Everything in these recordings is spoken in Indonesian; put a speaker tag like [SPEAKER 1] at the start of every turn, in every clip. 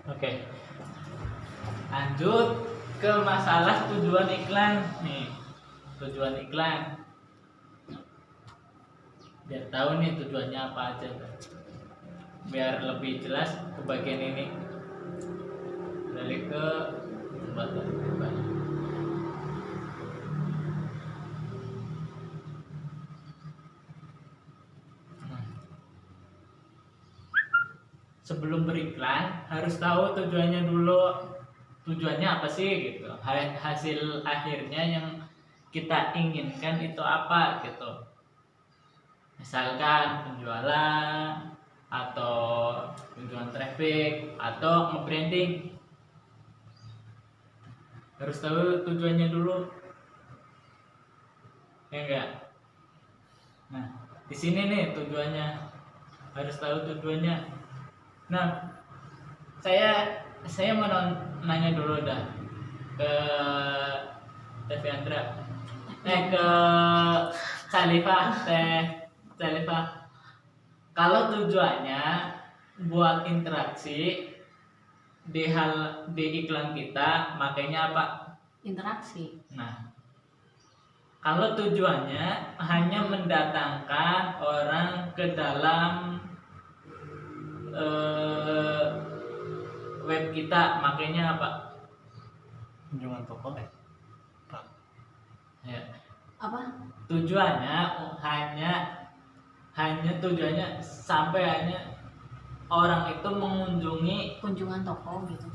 [SPEAKER 1] Oke, lanjut ke masalah tujuan iklan nih. Tujuan iklan, biar tahu nih tujuannya apa aja, biar lebih jelas ke bagian ini. Balik ke jembatan perubahan. Sebelum beriklan harus tahu tujuannya dulu. Tujuannya apa sih gitu? Hasil akhirnya yang kita inginkan itu apa gitu? Misalkan penjualan atau tujuan traffic atau nge-branding. Harus tahu tujuannya dulu. Ya enggak? Nah, di sini nih tujuannya. Harus tahu tujuannya. Nah, saya mau nanya dulu dah ke Teh Fiandra, ke Salifah. Kalau tujuannya buat interaksi di iklan kita, makanya apa?
[SPEAKER 2] Interaksi.
[SPEAKER 1] Nah, kalau tujuannya hanya mendatangkan orang ke dalam web kita, makanya apa?
[SPEAKER 3] Kunjungan toko Pak.
[SPEAKER 1] Ya.
[SPEAKER 2] Apa?
[SPEAKER 1] Tujuannya hanya tujuannya sampai hanya orang itu mengunjungi
[SPEAKER 2] Kunjungan toko gitu.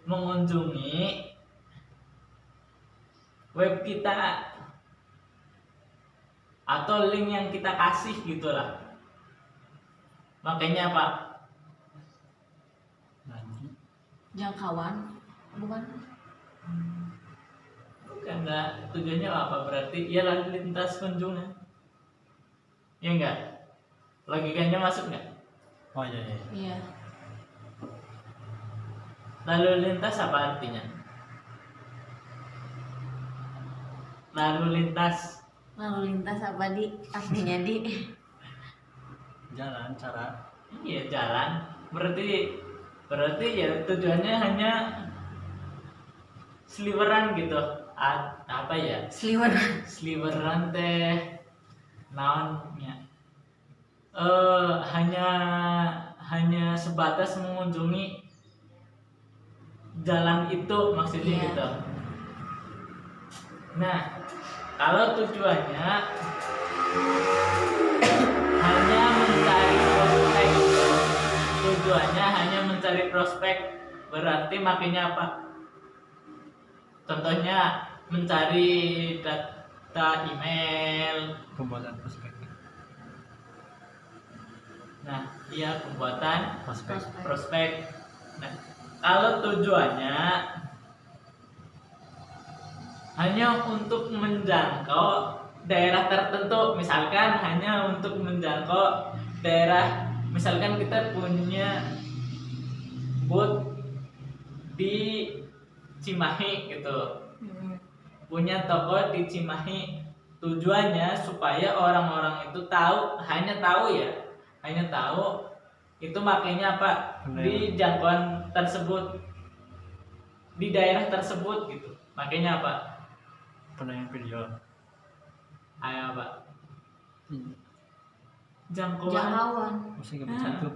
[SPEAKER 1] mengunjungi web kita atau link yang kita kasih gitulah. Makanya apa?
[SPEAKER 2] Jangkauan, bukan?
[SPEAKER 1] Karena tujuannya apa? Berarti ya lalu lintas kunjungan. Ya enggak? Logikanya masuk enggak?
[SPEAKER 3] Oh iya.
[SPEAKER 2] Iya.
[SPEAKER 1] Lalu lintas apa artinya? Lalu lintas
[SPEAKER 2] apa artinya di?
[SPEAKER 3] Jalan, cara.
[SPEAKER 1] Iya, jalan. Berarti ya tujuannya hanya sliweran gitu. Apa ya? Sliweran teh naonnya. Hanya sebatas mengunjungi jalan itu maksudnya
[SPEAKER 2] Iya.
[SPEAKER 1] gitu. Nah, kalau tujuannya hanya mencari prospek, berarti makanya apa? Contohnya mencari data email.
[SPEAKER 3] Pembuatan prospek.
[SPEAKER 1] Nah, iya, pembuatan
[SPEAKER 3] Prospek.
[SPEAKER 1] prospek. Nah, kalau tujuannya hanya untuk menjangkau daerah tertentu, misalkan hanya untuk menjangkau daerah, misalkan kita punya booth di Cimahi gitu, punya toko di Cimahi, tujuannya supaya orang-orang itu hanya tahu itu makanya apa, di jangkauan tersebut, di daerah tersebut gitu, makanya apa?
[SPEAKER 3] Penayangan video.
[SPEAKER 1] Ayo apa?
[SPEAKER 2] Jangkauan.
[SPEAKER 3] Mesti nggak bisa tuh.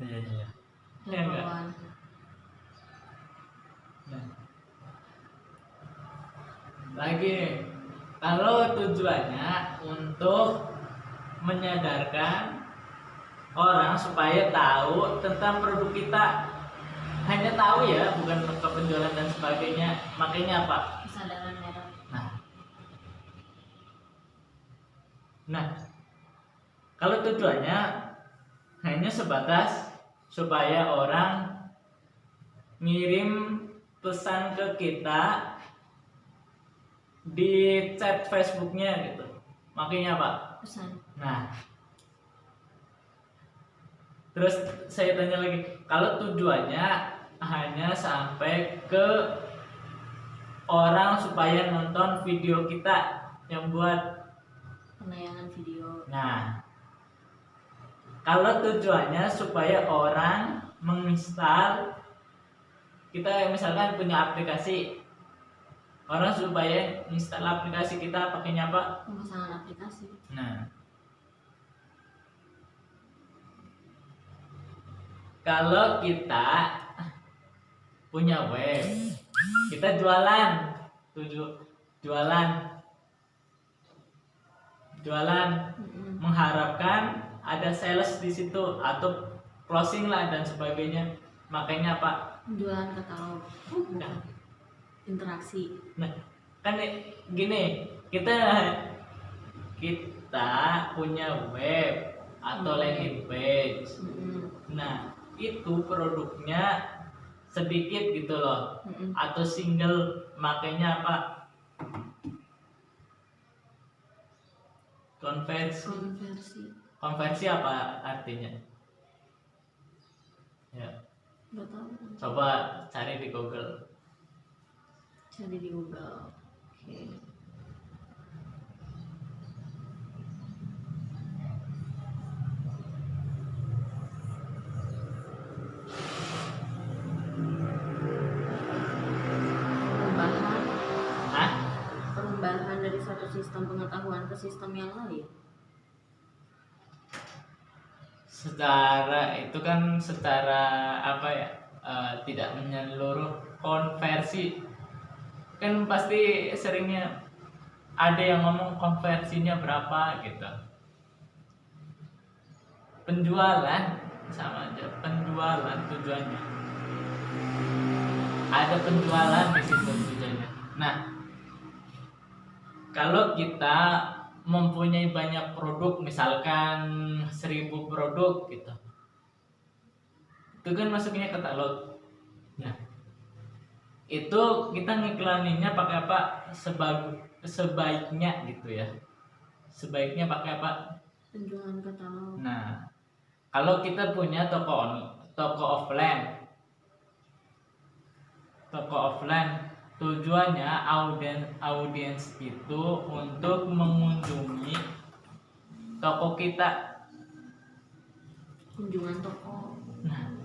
[SPEAKER 3] Iya.
[SPEAKER 1] Ya enggak?
[SPEAKER 2] Jangkauan.
[SPEAKER 1] Nah. Lagi, kalau tujuannya untuk menyadarkan orang supaya tahu tentang produk kita, hanya tahu ya, bukan ke penjualan dan sebagainya, makanya apa?
[SPEAKER 2] Kesadaran merah.
[SPEAKER 1] Nah, kalau tujuannya hanya sebatas supaya orang ngirim pesan ke kita di chat Facebooknya gitu, makanya apa?
[SPEAKER 2] Pesan.
[SPEAKER 1] Nah, terus saya tanya lagi, kalau tujuannya hanya sampai ke orang supaya nonton video kita yang buat
[SPEAKER 2] Penayangan video.
[SPEAKER 1] Nah, Kalau tujuannya supaya orang menginstal, kita misalkan punya aplikasi, orang supaya install aplikasi kita pakainya apa?
[SPEAKER 2] Pemasangan aplikasi.
[SPEAKER 1] Nah, kalau kita punya web, kita jualan, jualan,
[SPEAKER 2] Mm-mm.
[SPEAKER 1] mengharapkan ada sales di situ atau closing lah dan sebagainya. Makanya apa?
[SPEAKER 2] Jualan katalog.
[SPEAKER 1] Nah,
[SPEAKER 2] Interaksi.
[SPEAKER 1] Nah, kan gini, kita punya web atau landing page.
[SPEAKER 2] Mm-mm.
[SPEAKER 1] Nah, itu produknya sedikit gitu loh,
[SPEAKER 2] Mm-mm.
[SPEAKER 1] atau single, makanya apa? Konversi.
[SPEAKER 2] Konversi.
[SPEAKER 1] Konversi apa artinya? Ya,
[SPEAKER 2] Nggak tahu.
[SPEAKER 1] coba cari di Google.
[SPEAKER 2] Cari di Google. Oke. Perubahan
[SPEAKER 1] Hah?
[SPEAKER 2] perubahan dari satu sistem pengetahuan ke sistem yang lain.
[SPEAKER 1] Secara itu kan secara apa ya, tidak menyeluruh. Konversi kan pasti seringnya ada yang ngomong konversinya berapa gitu. Penjualan sama aja, penjualan tujuannya, ada penjualan di situ tujuannya. Nah, kalau kita mempunyai banyak produk, misalkan 1000 produk gitu, itu kan masuknya katalog. Nah, itu kita ngiklaninnya pakai apa? Sebaiknya gitu ya, sebaiknya pakai apa?
[SPEAKER 2] Penjualan katalog.
[SPEAKER 1] Nah, kalau kita punya toko offline, tujuannya audiens itu untuk mengunjungi toko kita.
[SPEAKER 2] Kunjungan toko.
[SPEAKER 1] Nah,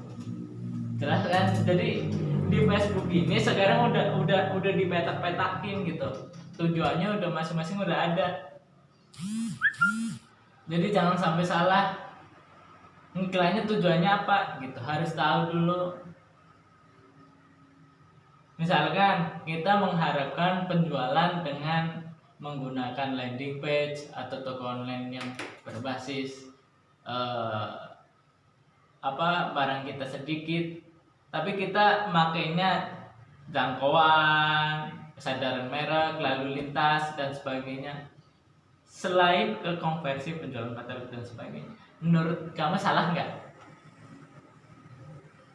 [SPEAKER 1] jelas kan? Jadi di Facebook ini sekarang udah dipetak-petakin gitu. Tujuannya udah masing-masing udah ada. Jadi jangan sampai salah. Iklannya tujuannya apa gitu, harus tahu dulu. Misalkan kita mengharapkan penjualan dengan menggunakan landing page atau toko online yang berbasis barang kita sedikit, tapi kita makainya jangkauan, kesadaran merek, lalu lintas dan sebagainya. Selain ke konversi penjualan katalog dan sebagainya, menurut kamu salah nggak?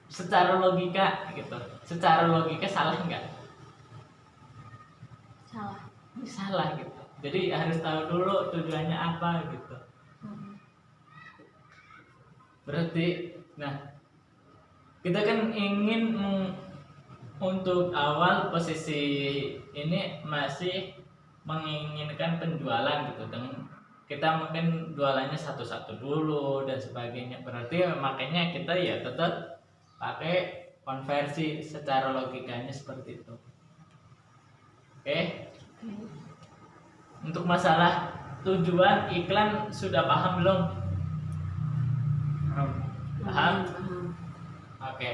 [SPEAKER 1] Secara logika gitu, secara logika salah nggak?
[SPEAKER 2] Salah.
[SPEAKER 1] Salah gitu. Jadi harus tahu dulu tujuannya apa gitu. Berarti, nah, kita kan ingin untuk awal posisi ini masih menginginkan penjualan gitu, dan kita mungkin jualannya satu-satu dulu dan sebagainya. Berarti makanya kita ya tetap pakai konversi, secara logikanya seperti itu. Oke. Untuk masalah tujuan iklan sudah paham belum? Paham?
[SPEAKER 2] Paham.
[SPEAKER 1] Oke.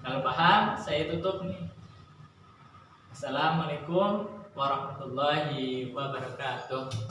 [SPEAKER 1] Kalau paham, saya tutup nih. Assalamualaikum warahmatullahi wabarakatuh.